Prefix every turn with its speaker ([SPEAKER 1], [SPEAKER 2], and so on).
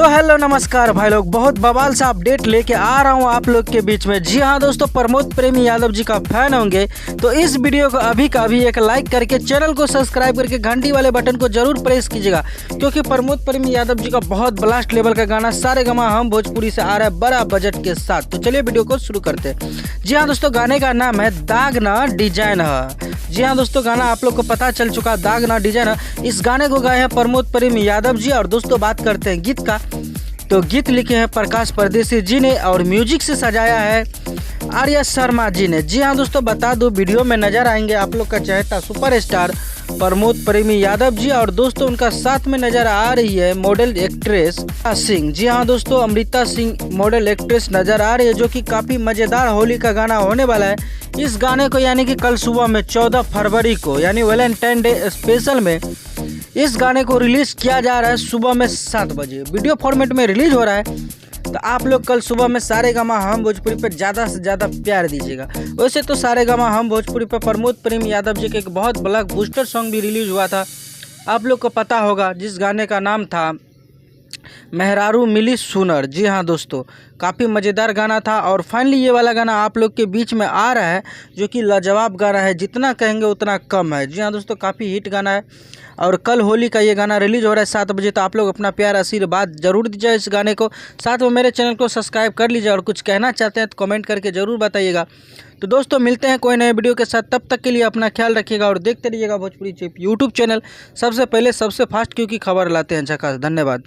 [SPEAKER 1] तो हेलो नमस्कार भाई लोग, बहुत बवाल सा अपडेट लेके आ रहा हूँ आप लोग के बीच में। जी हाँ दोस्तों, प्रमोद प्रेमी यादव जी का फैन होंगे तो इस वीडियो को अभी का अभी एक लाइक करके चैनल को सब्सक्राइब करके घंटी वाले बटन को जरूर प्रेस कीजिएगा, क्योंकि प्रमोद प्रेमी यादव जी का बहुत ब्लास्ट लेवल का गाना सारेगामा हम भोजपुरी से आ रहा है बड़ा बजट के साथ। तो चलिए वीडियो को शुरू करते हैं। जी हाँ दोस्तों, गाने का नाम है दाग ना डिजाइन है। जी हाँ दोस्तों, गाना आप लोग को पता चल चुका, दाग ना डिजाइन है। इस गाने को गाए हैं प्रमोद प्रेमी यादव जी। और दोस्तों बात करते हैं गीत का, तो गीत लिखे हैं प्रकाश परदेसी जी ने और म्यूजिक से सजाया है आर्या शर्मा जी ने। जी हाँ दोस्तों, बता दूं वीडियो में नजर आएंगे आप लोग का चहेता सुपरस्टार प्रमोद प्रेमी यादव जी, और दोस्तों उनका साथ में नजर आ रही है मॉडल एक्ट्रेस अमृता सिंह। जी हाँ दोस्तों, अमृता सिंह मॉडल एक्ट्रेस नजर आ रही है, जो कि काफी मजेदार होली का गाना होने वाला है। इस गाने को यानी कि कल सुबह में 14 फरवरी को यानी वैलेंटाइन डे स्पेशल में इस गाने को रिलीज किया जा रहा है सुबह में 7 बजे। वीडियो फॉर्मेट में रिलीज हो रहा है, तो आप लोग कल सुबह में सारेगामा हम भोजपुरी पे ज़्यादा से ज़्यादा प्यार दीजिएगा। वैसे तो सारेगामा हम भोजपुरी पे प्रमोद प्रेमी यादव जी के एक बहुत बड़ा बूस्टर सॉन्ग भी रिलीज हुआ था, आप लोग को पता होगा, जिस गाने का नाम था मेहरारू मिली सुनर। जी हाँ दोस्तों, काफ़ी मज़ेदार गाना था और फाइनली ये वाला गाना आप लोग के बीच में आ रहा है, जो कि लाजवाब गाना है, जितना कहेंगे उतना कम है। जी हाँ दोस्तों, काफ़ी हिट गाना है और कल होली का ये गाना रिलीज हो रहा है 7 बजे। तो आप लोग अपना प्यार आशीर्वाद जरूर दीजिए इस गाने को, साथ में मेरे चैनल को सब्सक्राइब कर लीजिए, और कुछ कहना चाहते हैं तो कमेंट करके ज़रूर बताइएगा। तो दोस्तों मिलते हैं कोई नए वीडियो के साथ, तब तक के लिए अपना ख्याल रखिएगा और देखते रहिएगा भोजपुरी चिप यूट्यूब चैनल, सबसे पहले सबसे फास्ट, क्योंकि खबर लाते हैं झकास। धन्यवाद।